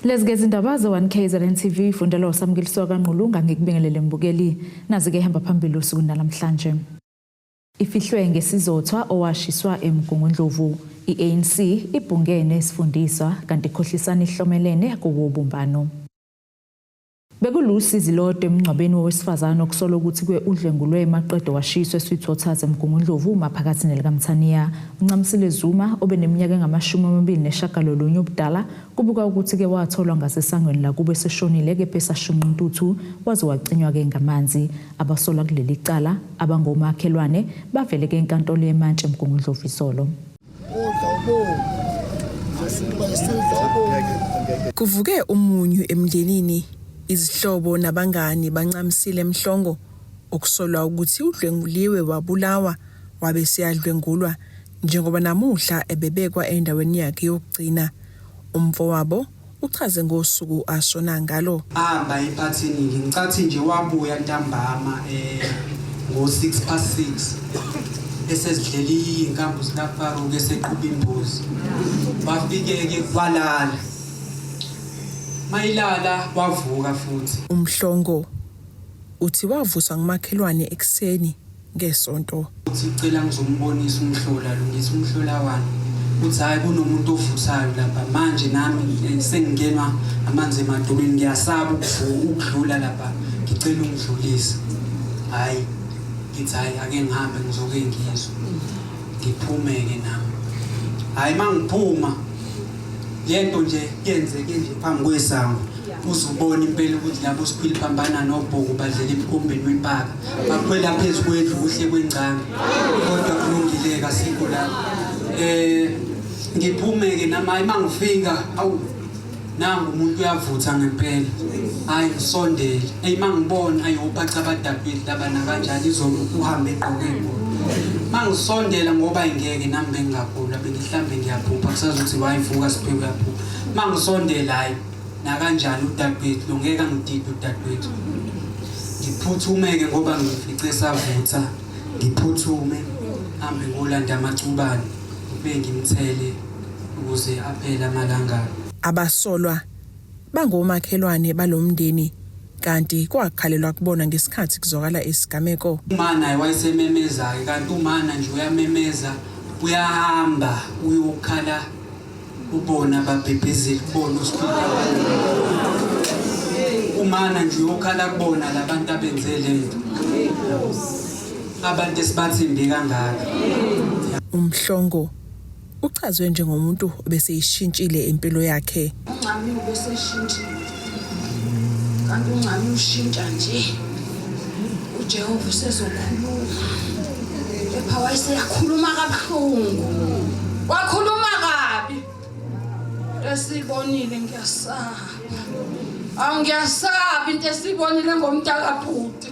Lezigezi indaba ze-1KZN TV ifundela uSamkiliswa kaNqulunga ngikubingelele mbukeli nazi ke hamba phambili usuku namhlanje. Ifihlwe ngesizothwa owashiswa eMgungundlovu, iANC ibhungene isifundiswa kanti ikhohlisana ihlomelene kuwobumbano. Bekulusizi lodwa emngcwabeni wowesifazane okusolwa ukuthi udlwengulwe emaqedo washiswa eSweetwaters eMgungundlovu maphakathi nelikaMthaniya. uNcamisile Zuma obeneminyaka engama-29 ubudala kubuka ukuthi ke watholwa ngasesangweni la kube seshonile ke pesashunqa intuthu waze wacinywa ke ngamanzi. Abasolwa kuleli cala abangomakhelwane bavele ke enkantolo yeMantshi eMgungundlovu isolo. Kuvuke umunyu emndenini, izihlobo nabangani bancamisile Mhlongo okusolwa ukuthi udlwenguliwe wabulawa wabe siyadlwengulwa njengoba namuhla ebebekwa endaweni yakhe yokugcina. Umfowabo uchaze ngosuku ashona ngalo. Ahamba ephathini ngicathi nje wabuya ntambama ngo-6:06 esezidleli inkambu zikaFaruq eseqhuba imbuzi. Bafike ke kwalala. Mayilala wavuka futhi. Umhlongo uthi wavuswa ngumakhelwane ekseni ngesonto. Uthi cela ngizombonisa umhlola lo ngithi umhlola wani. Uthi hayi kunomuntu ovuthayo lapha manje nami sengingenwa amanzi emadolweni ngiyasaba ukudlula lapha ngicela ungidlulise. Hayi ngithi hayi ake ngihambe ngizoke ngizwe. Ngiphumeke nami. Hayi mangiphuma lento nje yenzeke nje phambi kwesango uzubona impela ukuthi labo siphila phambana nobhoko badlela emkombeni wempaka bakhwela phezulu kwendlu kuhle kwengcanga kodwa kulungileka sikho la ngiphumeke nami hayi mangifika awu nangu umuntu uyavutha ngempela hayi ngisondele mangibona ayobhaca abadabheli labana kanjani uhambe egqokeni mangisondela ngoba ingeke nami bengingagula bengihlambe ngiyaphupha kusazi ukuthi wayivuka siphe uyaphupha mangisondela hayi na kanjani udadewethu lo ngeke ngidide udadewethu ngiphuthumeke ngoba ngifice savutha ngiphuthume hambe ngolanda amacubane bengimthele ukuze aphele amalanga. Abasolwa bangomakhelwane balomndeni kanti kwakhalelwa kubona ngesikhathi kuzokala isigameko. Umana wayesememezayo kanti umana nje uyamemeza uyahamba uyokhala ubona babhebhezela ubona usiphila. Umana nje uyokhala kubona labantu abenze lento. Abantu esibathembe kangaka. Umhlongo uchazwe njengomuntu obese ishintshile impilo yakhe. Ungcami ubese ishintshile. Kanti ungcami ushintsha nje. uJehova usezokhuluma. Epha wayeseyakhuluma kabuhlungu. Wakhuluma kabi. Esibonile ngiyasaba. Ngiyasaba into esibonile ngomntakabhuti.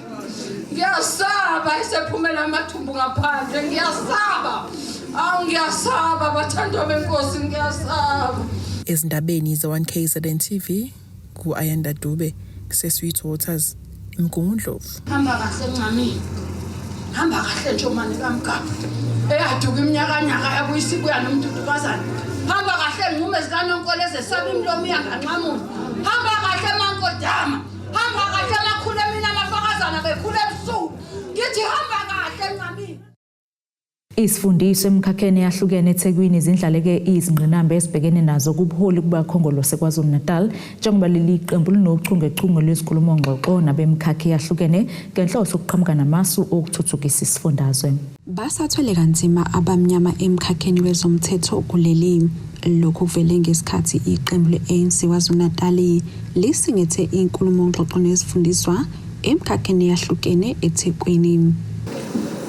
Ngiyasaba esephumela amathumbu ngaphandle ngiyasaba. Ngiyasaba bathandwa benkosi ngiyasaba. Ezindabeni ze-1KZN TV ku-Ayanda Dube kuseSweetwaters eMgungundlovu. Hamba kahle ncamini. Hamba kahle njomani kaMgaba. Eyaduka iminyakanyaka yakuyisibuya nomdudukazana. Hamba kahle nqume zikaNonkolo ezesaba imlomo yanganqamuni. Hamba kahle mankodama. Hamba kahle makhulu mina amafakazana bekhule ebusuku. Ngithi hamba kahle ncamini. Isifundiswa emkhakheni yahlukene eThekwini izindlala ke izingqinamba esibhekene nazo kubuholi kubakhongolose KwaZulu-Natal njengoba leli qembu linochungechunge lwezikhulumo ngxoxo nabemkhakhe yahlukene ngenhloso ukuqhamuka namasu okuthuthukisa isifundazwe. Basathwele kanzima abamnyama emkhakheni wezomthetho kuleli lokhu kuvele ngesikhathi iqembu le-ANC KwaZulu-Natal lisingethe inkulumo ngxoxo nezifundiswa emkhakheni yahlukene eThekwini.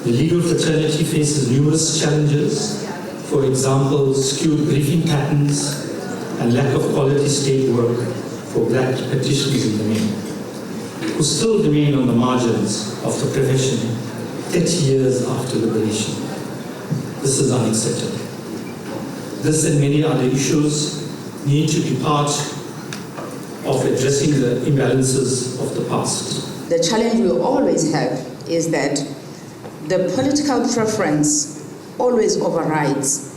The legal fraternity faces numerous challenges, for example, skewed briefing patterns and lack of quality state work for black practitioners in the main, who still remain on the margins of the profession 30 years after liberation. This is unacceptable. This and many other issues need to be part of addressing the imbalances of the past. The challenge we always have is that the political preference always overrides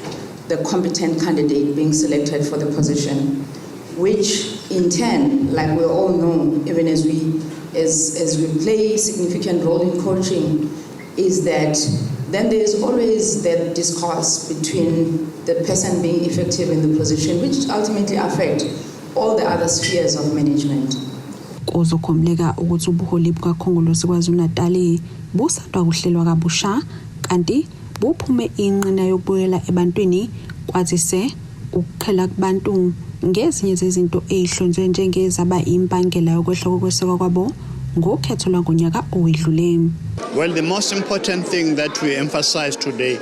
the competent candidate being selected for the position. which in turn, like we all know, even as we play a significant role in coaching, is that then there's always that discourse between the person being effective in the position, which ultimately affect all the other spheres of management. Kuzokhomleka ukuthi ubuholi bukaKhongolose KwaZulu-Natal busandwa kuhlelwa kabusha kanti buphume inqina yokubuyela ebantwini kwazise ukukhela kubantu ngezinye zezinto ezihlonzwe njengezaba impangela yokwehla kokwesekwa kwabo ngokhetho lwangonyaka owedlule. Well, the most important thing that we emphasize today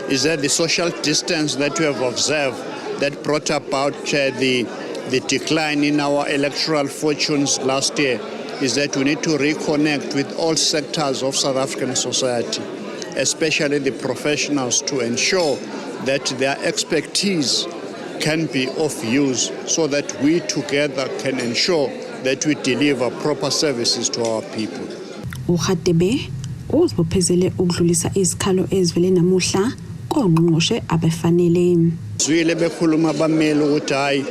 is that the social distance that we have observed that brought about the decline in our electoral fortunes last year is that we need to reconnect with all sectors of South African society, especially the professionals, to ensure that their expertise can be of use so that we together can ensure that we deliver proper services to our people. uHatebe uzibophezele ukudlulisa izikhalo ezivele namuhla kongqongqoshe abafanele. Zwile bekhuluma abameli ukuthi hayi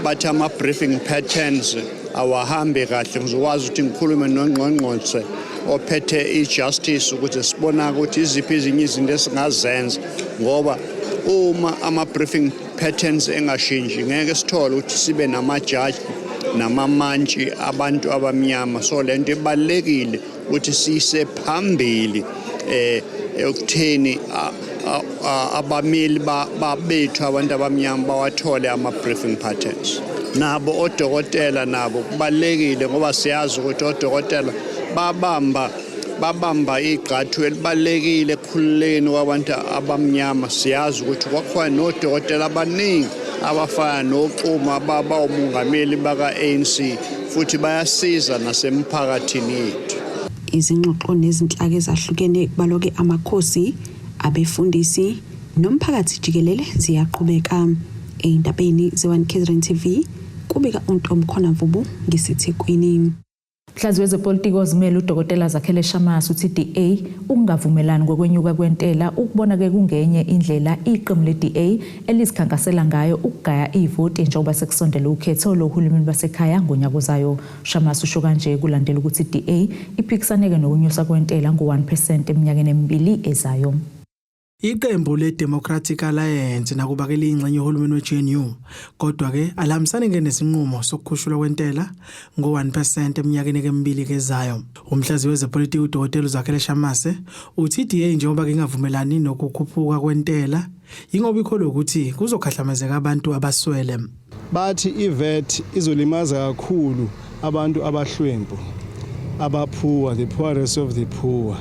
bathi ama briefing patterns awahambe kahle, ngizokwazi ukuthi ngikhulume nongqongqoshe ophethe ijustice ukuthi sibona ukuthi iziphi ezinye izinto esingazenza, ngoba uma ama briefing patterns engashinji ngeke sithole ukuthi sibe namajaji namamantshi abantu abamnyama. So lento ibalekile ukuthi sise phambili ekutheni abameli babethu abantu abamnyama bawathole ama briefing patterns. Nabo odokotela nabo kubalekile ngoba siyazi ukuthi odokotela babamba igqathu elibalekile ekukhululeni kwabantu abamnyama. Siyazi ukuthi kwakhona nodokotela abaningi abafana noXuma baba umongameli baka-ANC futhi bayasiza nasemphakathini yethu. Izingxoxo nezinhlaka ezahlukene kubaloke amakhosi, abefundisi nomphakathi jikelele ziyaqhubeka. Eindabeni ze-One KZN TV kubika uNtomkhona Mvubu ngiseThekwini. Mhlazi wezepolitiki ozimele uDokotela Zakhele Shamasi uthi DA ukungavumelani ngokwenyuka kwentela ukubona ke kungenye indlela iqembu le-DA elizikhankasela ngayo ukugaya ivoti njengoba sekusondele ukhetho lohulumeni basekhaya ngonyaka ozayo. Shamasi usho kanje kulandela ukuthi DA iphikisaneke nokunyusa kwentela ngo1% eminyakeni emibili ezayo. Iqembu le-Democratic Alliance nakubakela ingxenye yohulumeni we-GNU kodwa ke alihambisani ngesinqumo sokukhushulwa kwentela ngo1% eminyakeni emibili ezayo. Umhlazi wezepolitiki uDokotela Zakhele Shamasi uthi DA njengoba ingavumelani nokukhuphuka kwentela ingoba ikholwa ukuthi kuzokhahlamezeka abantu abaswele. Bathi iVAT izolimaza kakhulu abantu abahlwempu abaphuwa, the poorest of the poor.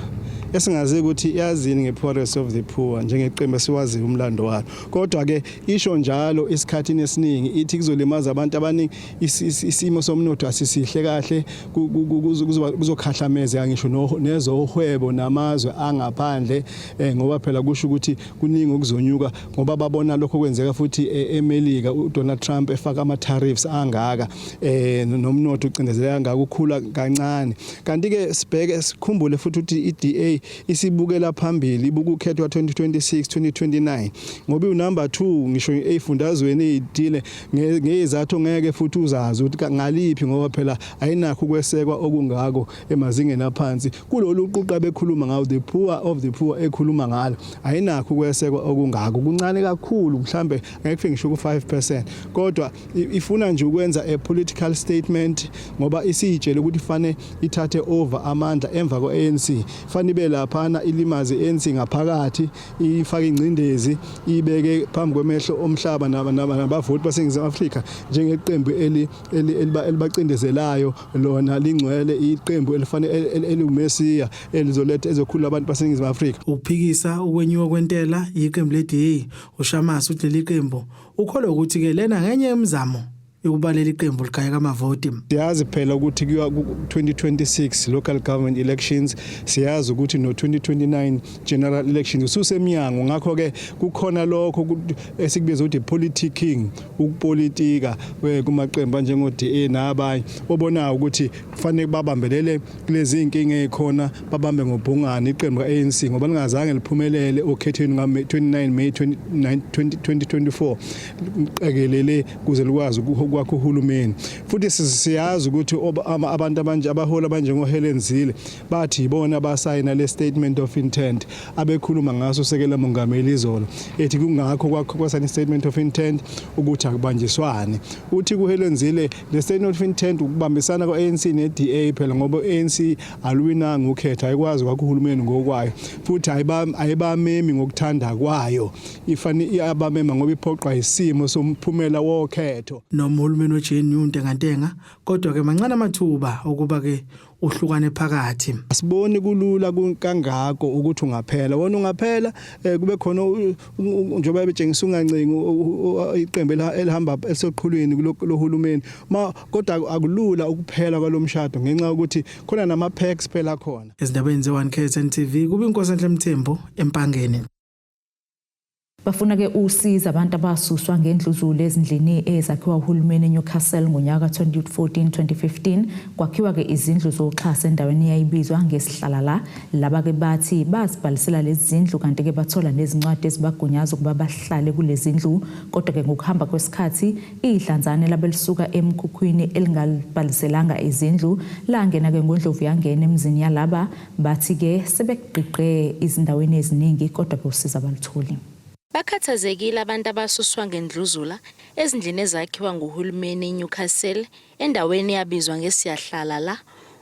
Esingazi ukuthi yazini ngepoorest of the poor njengeqembu esiwazi umlando walo, kodwa ke isho njalo isikhathini esiningi ithi kuzolimaza abantu abaningi, isimo somnotho asisihle kahle, kuzokhahlameza ngisho nezohwebo namazwe angaphandle, ngoba phela kusho ukuthi kuningi okuzonyuka ngoba babona lokho kwenzeka futhi eMelika uDonald Trump efaka ama tariffs angaka, nomnotho ucindezeleka ngakukhula kancane. Kanti ke sibheke sikhumbule futhi ukuthi iDA isibukela phambili ibukukhethwa 2026 2029 ngoba unumber 2 ngisho ezifundazweni ezithile ngezathu ngeke futhi uzazi ukuthi ngaliphi ngoba phela ayinakho ukwesekwa okungako emazingeni aphansi kulolu uquqa bekhuluma ngawo, the poor of the poor ekhuluma ngalo ayinakho ukwesekwa okungako, kuncane kakhulu, mhlambe ngeke ngisho ku5%, kodwa ifuna nje ukwenza a political statement ngoba isijele ukuthi fane ithathe over amandla emva ko-ANC, fane ibe laphana ilimazi ANC ngaphakathi, ifake ingcindezi, ibeke phambi kwemehlo omhlaba nabavoti baseNingizimu Afrika njengeqembu elibacindezelayo lona lingcwele, iqembu elifanele elumesiya elizoletha ezokhulula abantu baseNingizimu Afrika. Ukuphikisa ukwenyuka kwentela iqembu le-DA uShamasi uthi leli qembu ukholwa ukuthi ke lena ngenye emizamo yokubalela iqembu ligaya kamavoti. Siyazi phela ukuthi kuya ku2026 local government elections, siyazi ukuthi no2029 general elections ususemnyango, ngakho ke kukhona lokho esikubiza ukuthi politicking, ukupolitika kumaqembu njengo-DA nabanye obona ukuthi kufanele babambelele kulezi inkinga ezikhona, babambe ngobhungane iqembu ka-ANC ngoba lingazange liphumelele okhethweni nga-29 May 2024 ekelele kuze likwazi kwakho uhulumeni futhi siyazi ukuthi abantu abahola abanjengo Helen Zille bathi ibona abasayina le statement of intent abekhuluma ngaso sekela mongameli izolo ethi kungakho kwakho kwasani statement of intent ukuthi akubanjiswane uthi ku Helen Zille le statement of intent ukubambisana kwa-ANC ne-DA phela ngoba ANC aluwinanga ukhetha ayikwazi kwakho uhulumeni ngokwayo futhi ayibamemi ngokuthanda kwayo ifani abamema ngoba iphoqwa isimo somphumela wokhetho noma uhulumeni we-GNU ntengantenga kodwa ke mancane amathuba ukuba ke uhlukane phakathi asiboni kulula kangako ukuthi ungaphela wona ungaphela kube khona njengoba betshengisa ungancengi iqembu elihamba elisoqhulwini kulohulumeni kodwa akulula ukuphela kwalomshado ngenxa yokuthi khona nama packs phela khona ezindabeni ze1KZN TV kube inkosi enhle Mthembu empangeni bafuna ke usiza abantu abasuswa ngendluzulu ezindlini ezakhiwa uhulumeni eNewcastle ngonyaka ka-2014-2015 kwakhiwa ke izindlu zoxhasa endaweni eyayibizwa ngesihlala laba ke bathi bazibhalisela lezi zindlu kanti ke bathola nezincwadi ezibagunyaza ukuba bahlale kulezi zindlu kodwa ke ngokuhamba kwesikhathi idlanzane labelisuka emkhukhwini elingalibhaliselanga izindlu langena ke ngoNdlovu yangena emzini yalaba bathi ke sebeqiqe izindaweni eziningi kodwa ke usiza abalitholi bakhathazekile abantu abasuswa ngendluzula ezindlini ezakhiwa nguhulumeni eNewcastle endaweni yabizwa ngesiyahlala la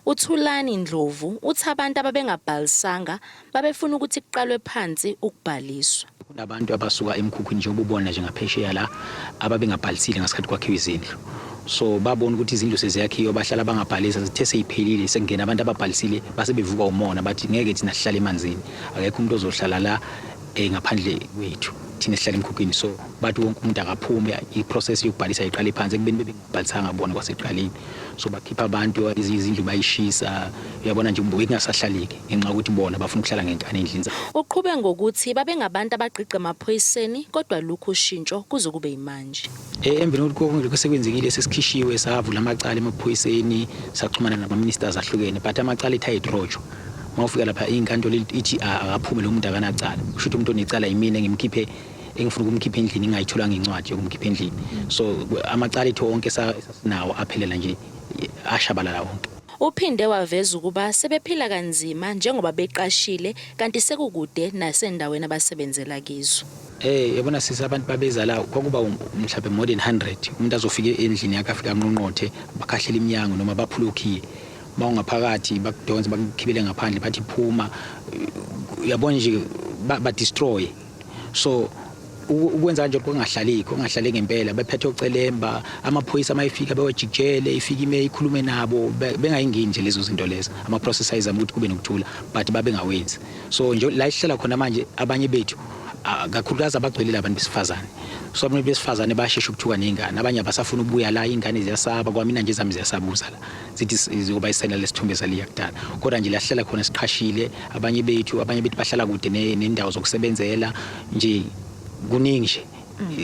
uThulani Ndlovu uthi abantu ababengabhalisanga babefuna ukuthi kuqalwe phansi ukubhaliswa kunabantu abasuka emkhukhwini njengoba ubona njengaphesheya la ababengabhalisile ngasikhathi kwakhiwa izindlu so babona ukuthi izindlu seziyakhiwa bahlala bangabhalisa zithe seyiphelile sekungena abantu ababhalisile base bevuka umona bathi ngeke thina sihlale emanzini akekho umuntu ozohlala la ngaphandle kwethu thina sihlala emkhukhwini so bathi wonke umuntu akaphume iprocess yokubhalisa iqale phansi ekubeni bebengabhalisanga bona kwaseqaleni so bakhipha abantu izindlu bayishisa uyabona nje umbuki kungasahlaliki ngenxa ukuthi bona bafuna ukuhlala ngenkani endlini zabo uqhube ngokuthi babengabantu abagqiqa emaphoyiseni kodwa lokho ushintsho kuzokube imanje emveni kokuthi kusekwenzekile sesikhishiwe savula amacala emaphoyiseni saxhumana nama-ministers ahlukene but amacala ethi ayidrojwa mawufika lapha inkantolo ithi akaphume lo muntu akanacala kusho ukuthi umuntu onecala yimina ngimkhiphe engifuna ukumkhipha endlini ngayitholanga incwadi yokumkhipha endlini so amacala ethu onke sasinawo aphelela nje ashabalala wonke uphinde waveza ukuba sebephila kanzima njengoba beqashile kanti sekukude nasendaweni abasebenzela kizo yabona sisi abantu babeza la kwakuba mhlawumbe more than 100 umuntu azofika endlini yakhe afika nqonqothe bakhahlela iminyango noma baphulukhiye mawungaphakathi bakudonsa bakukhibele ngaphandle bathi phuma uyabona nje ba destroy so ukwenza nje kungahlali ngempela bephethe ucelemba amaphoyisa mayifika bewajikjele ifika ime ikhulume nabo bengayingini nje lezo zinto lezo ama processors ukuthi kube nokuthula but babengawenzi so nje la ihlala khona manje abanye bethu kakhulukazi abagcwelile abantu besifazane so abantu besifazane basheshe ukuthuka nengane abanye abasafuna ukubuya la ingane ziyasaba kwamina nje zami ziyasabuza la zithi ziyoba isena lesithombe saliya kudala kodwa nje lahlala khona siqhashile abanye bethu bahlala kude nendawo zokusebenzela nje kuningi nje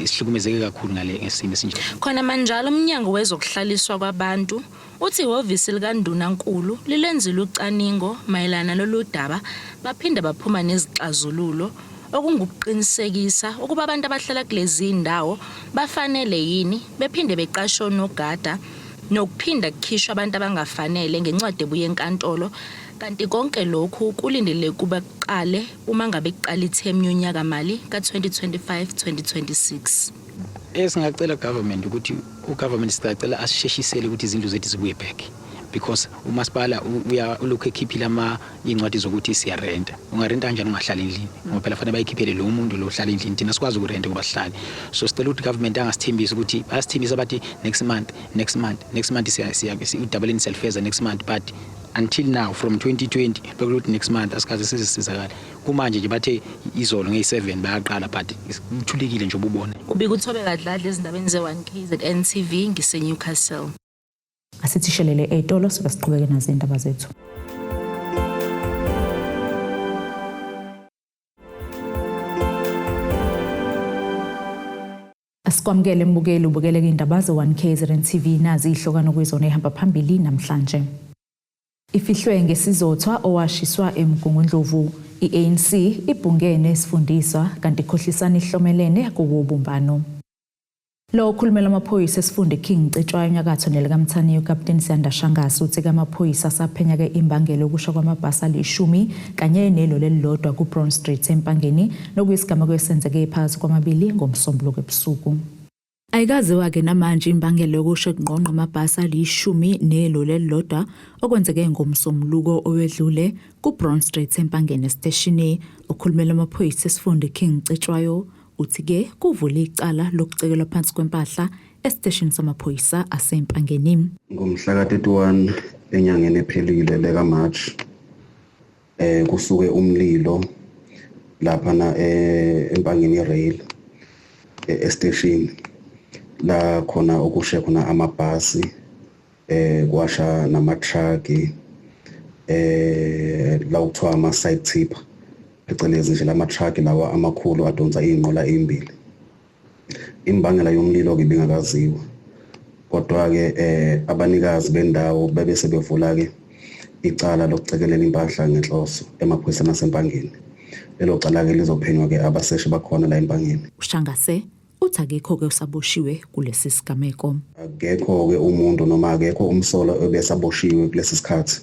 sihlukumezeke kakhulu ngale ngesimo esinje khona manjalo umnyango wezokuhlaliswa kwabantu uthi ihhovisi likaNdunankulu lilenzile ucaningo mayelana loludaba baphinda baphuma nezixazululo okungukuqinisekisa ukuba abantu abahlala kulezi indawo bafanele yini bephinde beqashwe nogada nokuphinda kukhishwa abantu abangafanele ngencwadi ebuye enkantolo kanti konke lokhu kulindele kuba kuqale uma ngabe kuqala ithemu yonyaka mali ka-2025-2026 esingacela government ukuthi ugovernment sicela asisheshisele ukuthi izindlu zethu zibuye back because umasipala ulokhu ekhiphile incwadi zokuthi siyarenta ungarenta kanjani ungahlala endlini ngoba phela fanele bayikhiphele lo muntu lo hlala endlini thina sikwazi ukurenta ngoba sihlale so sicela ukuthi government angasithembisa ukuthi basithembisa bathi next month siya double in self-feza next month but until now from 2020 bekuthi next month asikaze sizisizakala kumanje nje bathe izolo nge7 bayaqala but uthulekile nje ububona ubika uthobe kadladla ezindabeni ze1KZN TV ngise-Newcastle asithishelele etolo siqhubeke nazo indaba zethu asikwamukele mbukeli ubukeleke indaba ze1KZN TV nazi ihlokano kwezona ehamba phambili namhlanje ifihlwe ngesizothwa owashiswa eMgungundlovu iANC ibhungene sifundiswa kanti ikhohlisana ihlomelene kubumbano Lo khulumela amaphoyisa esifunda King Cetshwayo enyakatho nelikaMthaniya uKapteni Siyanda Shangasi uthi amaphoyisa asaphenya ke imbangelo okusha kwamabhasi ali-10 kanye nelo lelilodwa ku Brown Street empangeni nokuyisigameko esenzeke phakathi kwamabili ngomsombuluko ebusuku. Ayikaziwa ke namanje imbangelo yokusha kunqonqa amabhasi ali-10 nelo lelilodwa okwenzeke ngomsombuluko owedlule ku Brown Street empangeni stationi. Okhulumela amaphoyisa esifunda King Cetshwayo uthi ke kuvula icala lokucekelwa phansi kwempahla estation samaphoyisa asempangeni. Ngomhla ka-31 enyangeni ephelile leka March kusuke umlilo lapha na empangeni rail estation la khona okushe khona amabhasi kwasha nama truck la uthiwa ama side tipper phecelezi nje lama truck lawa amakhulu adonsa inqola ezimbili. Imbangela yomlilo ke bingakaziwa, kodwa ke abanikazi bendawo bebese bevula ke icala lokucekelela impahla ngenhloso emaphoyiseni asempangeni. Lelo cala ke lizophenywa ke abaseshi bakhona la empangeni. Ushangase uthi akekho ke usaboshiwe kulesi sigameko. Akekho ke umuntu noma akekho umsolo obesaboshiwe kulesi sikhathi.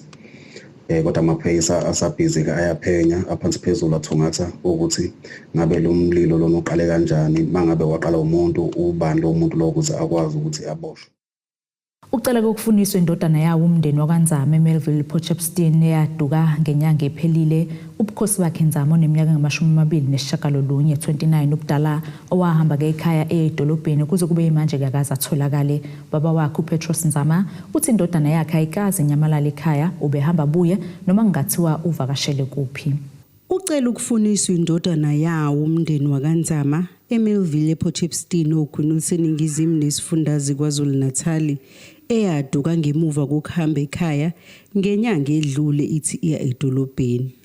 Kodwa amaphoyisa asabhizi ke ayaphenya aphansi phezulu athungatha ukuthi ngabe lo mlilo lona uqale kanjani, mangabe waqala umuntu ubani lo muntu lo ukuthi akwazi ukuthi aboshwe. Ucela kokufuniswa indodana yawo umndeni wakwaNzama eMelville Potchefstroom eyaduka ngenyanga ephelile ubukhosi bakhe Nzama oneminyaka engama-29 29 ubudala owahamba ke ekhaya edolobheni kuze kube manje akaza atholakale. Baba wakhe uPetros Nzama uthi indodana yakhe ayikazi inyamalala ekhaya ubehamba buye noma ngathiwa uvakashele kuphi. Ucela ukufuniswa indodana yawo umndeni wakwaNzama eMelville Potchefstroom okhona seningizimu nesifundazwe KwaZulu-Natal eyaduka ngemuva kokuhamba ekhaya ngenyanga edlule ithi iya edolobheni.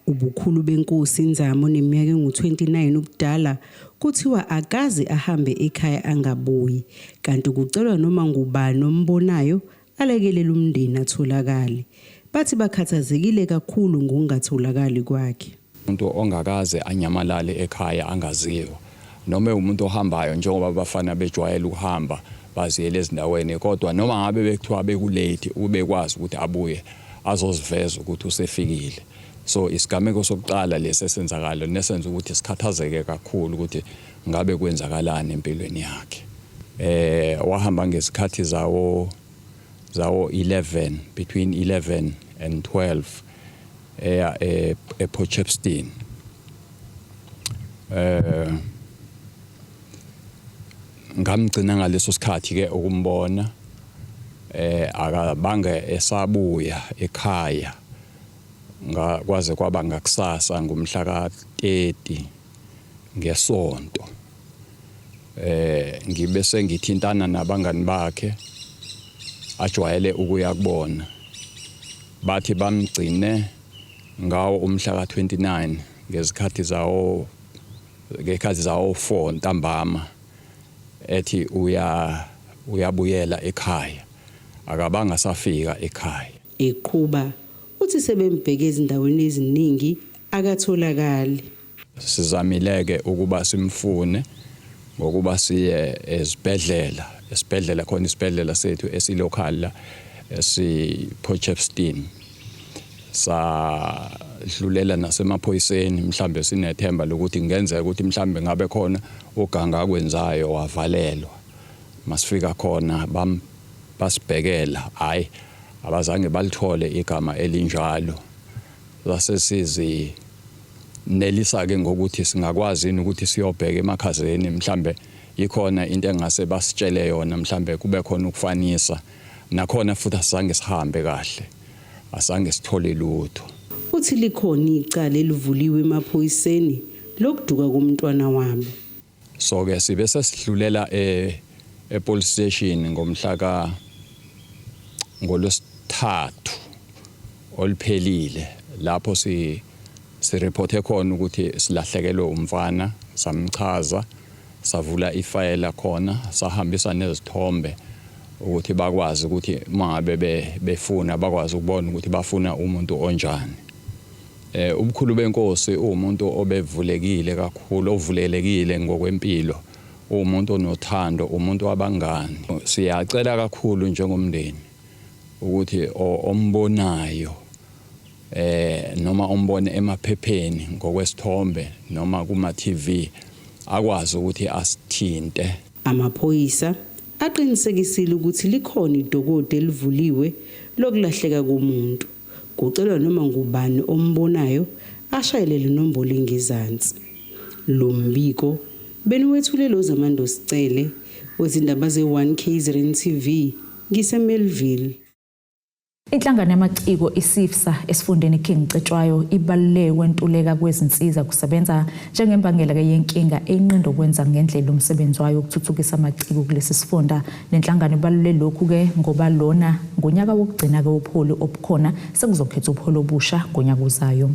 Ubukhulu benkosi Nzama oneminyaka engu-29 ubudala kuthiwa akaze ahambe ekhaya angabuyi, kanti kucelwa noma ngubani ombonayo alekelela umndeni atholakale. Bathi bakhathazekile kakhulu ngokungatholakali kwakhe. Umuntu ongakaze anyamalale ekhaya angaziwa noma umuntu ohambayo njengoba abafana bejwayele ukuhamba baziyele ezindaweni, kodwa noma ngabe bekuthiwa bekulate ubekwazi ukuthi abuye azoziveza ukuthi usefikile. So isigameko sokuqala lesensenzakala nesenza ukuthi sikhathazeke kakhulu ukuthi ngabe kwenzakalani empilweni yakhe. Wahamba ngesikhathi zawo 11 between 11 and 12 ePotchefstroom. Ngamgcina ngaleso sikhathi ke ukumbona akabange esabuya ekhaya kwaze kwaba ngakusasa ngomhla ka-30 ngesonto. Ngibe sengithintana nabangani bakhe ajwayele ukuya kubona, bathi bamgcine ngawo umhla ka-29 ngezikhathi zawo 4 ntambama ethi uyabuyela ekhaya, akabanga safika ekhaya. Eqhuba uthi sebembheke ezindaweni eziningi akatholakali. Sizamileke ukuba simfune ngokuba siye esibhedlela khona isibhedlela sethu esilocal la esiPotchefstroom. Sadlulela nasemaphoyiseni mhlambe sinethemba lokuthi kungenzeka ukuthi mhlambe ngabe khona uganga akwenzayo wavalelwa. Masifika khona basibhekela, hayi abazange balithole igama elinjalo. Zasesizi nelisa ke ngokuthi singakwazi ukuthi siyobheka emakhazeni mhlambe ikhona into engase basitshele yona, mhlambe kube khona ukufanisa nakhona futhi asizange sihambe kahle, asange sithole lutho. Uthi likhona icala elivuliwe emaphoyiseni lokuduka komntwana wami. So ke sibe sesidlulela epolice station ngomhla ngolosithathu oliphelile lapho sireporte khona ukuthi silahlekelwe umfana, samchaza, savula ifayela khona, sahambisa nezithombe ukuthi bakwazi ukuthi mangabe befuna bakwazi ukubona ukuthi bafuna umuntu onjani. Ubukhulu benkosi umuntu obevulekile kakhulu, ovulelekile ngokwempilo, umuntu onothando, umuntu wabangani. Siyacela kakhulu njengomndeni ukuthi ombonayo noma ombone emaphepheni ngokwesithombe noma kuma TV akwazi ukuthi asithinte. Amaphoyisa aqinisekisile ukuthi likhona idokode elivuliwe lokulahleka komuntu. Kucelwa noma ngubani ombonayo ashayelele inombolo engezansi. Lo mbiko beniwethulelo zamando sicele wezindaba ze1 KZN TV ngiseMelville. Inhlangano yamaciko iSIFSA esifundeni King Cetshwayo ibaluleke kwentuleka kwezinsiza kusebenza njengembangela yenkinga enqinda ukwenza ngendlela umsebenzi wayo ukuthuthukisa amaciko kulesi sifunda. Lenhlangano ibaluleke lokhu ke ngoba lona ngonyaka wokugcina ke upholi obukhona sekuzokhetha upholi obusha ngonyaka uzayo.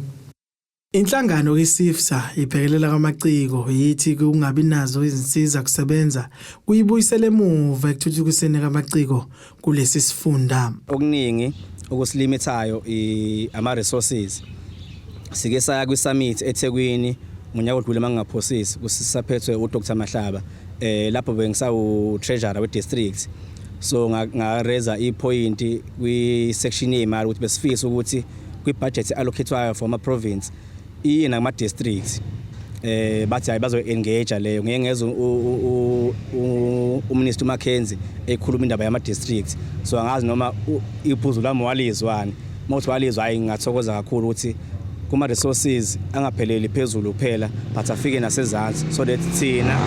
Inhlangano kaSIFSA ibhekelela kwamaciko yithi kungabi nazo izinsiza kusebenza kuyibuyisele emuva ekuthuthukiseni kwamaciko kulesi sifunda. Okuningi okusilimitayo ama resources. Sike saya kwi summit eThekwini ngonyaka odlule mangingaphosisi kusisaphethwe uDr Mahlaba lapho bengisawu treasurer we district. So ngareza ipoint kwi section yemali ukuthi besifisa ukuthi kwi budget allocatedwayo for ama province ina ama districts bathi ayibazo engage leyo ngeke ngeze uMinister Mackenzie ekhuluma indaba yama districts. So angazi noma iphuzu lami walizwana mothi walizwa hayi ngathokoza kakhulu ukuthi kuma resources angapheleli phezulu kuphela but afike nasezantsi so that thina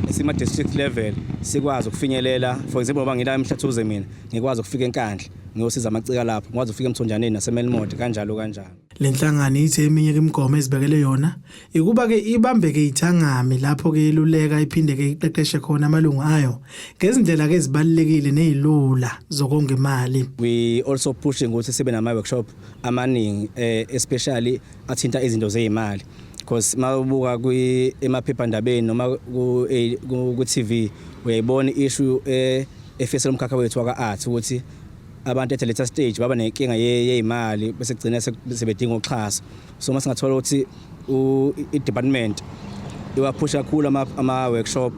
esima district level sikwazi ukufinyelela. For example ngoba ngila eMhlathuze mina ngikwazi ukufika eNkandla ngiyosiza amacika lapho ngikwazi ukufika eMthonjaneni naseMelmode kanjalo. Lenhlangano ithi eminye imigomo ezibekele yona ikuba ke ibambeke ithangami lapho ke iluleka iphinde ke iqeqeshe khona amalungu ayo ngezindlela ke ezibalekile nezilula zokonga imali. We also pushing ukuthi sibe nama workshop amaningi especially athinta izinto zeimali because mabuka kwi emaphephandabeni noma ku TV uyayibona issue efesela umkhakha wethu waka art ukuthi abantu at later stage baba nenkinga yeimali bese gcina sebedinga uxhaso. So masingathola ukuthi i-department iwaphusha kakhulu ama workshop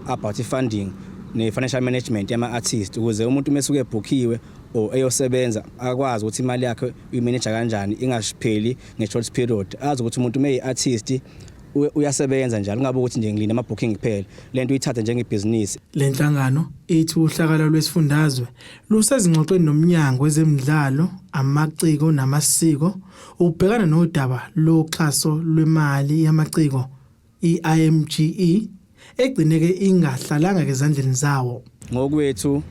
about funding ne financial management yama artists ukuze umuntu mesuke ebhookiwe or eyosebenza akwazi ukuthi imali yakhe uyimanage kanjani ingasipheli nge-short period. Azi ukuthi umuntu meyi artist uyasebenza njalo ngabe ukuthi nje ngilina ama booking kuphela lento uyithatha njengebusiness. Lenhlangano ithi uhlakala lwesifundazwe lusezingxoxweni nomnyango wezemidlalo, amaciko namasiko ubhekana nodaba loxhaso lwemali yamaciko iIMGE egcineke ingahlalanga ezandleni zawo. Ngokwethu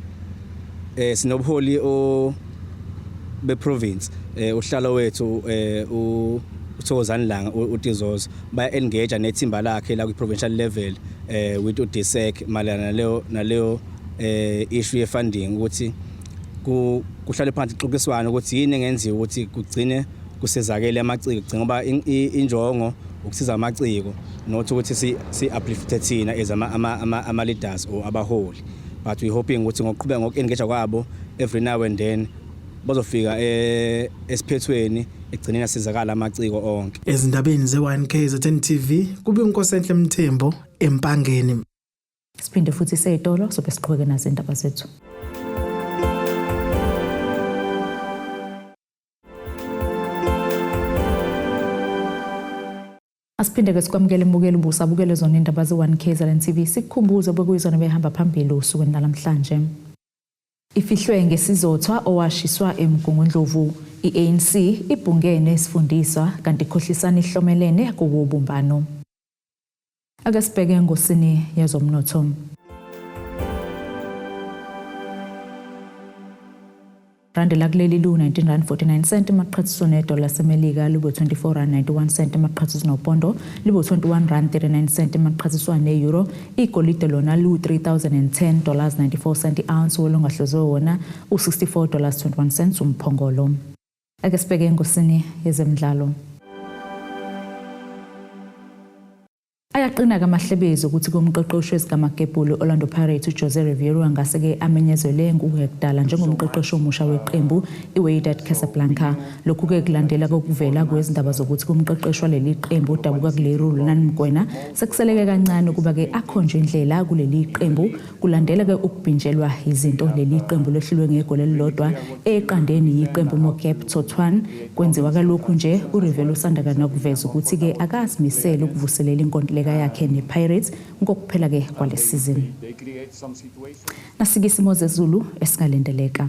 sinobuholi be province uhlalo wethu uThokozani Langa uTizozo baya engage nethimba lakhe la ku provincial level with uDSEC malana naleyo issue ye funding ukuthi kuhlale phansi ixoxiswana ukuthi yini engenziwa ukuthi kugcine kusezakele amaciko kugcina ngoba injongo ukusiza amaciko not ukuthi si uplift thina as ama leaders or abaholi, but we hoping ukuthi ngokuqhubeka ngoku-engage kwabo every now and then bazofika esiphethweni egcineni asizakala amaciko onke. Ezindabeni ze1 KZN TV kube uNkosenhle Mthembo eMpangeni. Siphinde futhi seyitolo sobe siqhubeke nazo indaba zethu. Asiphinde ke sikwamukele imbukelo ubusabukele zona indaba ze1 KZN TV sikukhumbuze bekuyizona behamba phambili usuku namhlanje. Ifihlwe ngesizothwa owashiswa eMgungundlovu, iANC ibhungene isifundiswa kanti ikhohlisana ihlomelene kubumbano. Ake sibheke ngosini yezomnotho. Rand lakuleli lu 19.49 cent maqhathiso nedola semelika libo 24.91 cent maqhathiso nopondo libo 21.39 cent maqhathiso neeuro. Igolide lona lu $3010.94 cent ounce wolongahlozwe wona u$64.21 cents umphongolo. Ake sibheke ngosini yezemidlalo. Ayaqina-ke amahlebezi ukuthi kumqeqeshi wesiGamagebhulu Orlando Pirates uJose Riveiro angase-ke amenyezelwe nguHekdala njengomqeqeshi omusha weqembu iWydad Casablanca. Lokhu-ke kulandela kokuvela kwezindaba zokuthi kumqeqeshi waleli qembu udabuka kuleru Lulani Mgwena sekuseleke kancane ukuba-ke akhonjwe indlela kuleli qembu kulandela-ke ukubhinjelwa izinto leli qembu lehlulwe ngegoli elilodwa eqandeni yiqembu Mokep Totwan. Kwenziwa kalokhu nje uRiveiro usanda nokuveza ukuthi-ke akazimisele ukuvuselela inkontileka yakhe nePirates ngokuphela-ke kwale season. Nasike isimo zezulu esingalindeleka.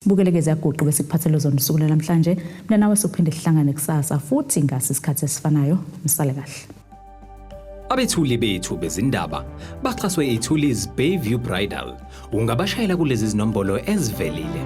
Bukelekeza yaguqu bese kuphathele zona usuku namhlanje. Mina nawe sophinde sihlangane kusasa futhi ngasi isikhathi esifanayo. Msale kahle. Abethuli bethu bezindaba baxhaswe iThulis Bayview Bridal. Ungabashayela kulezi zinombolo ezivelile.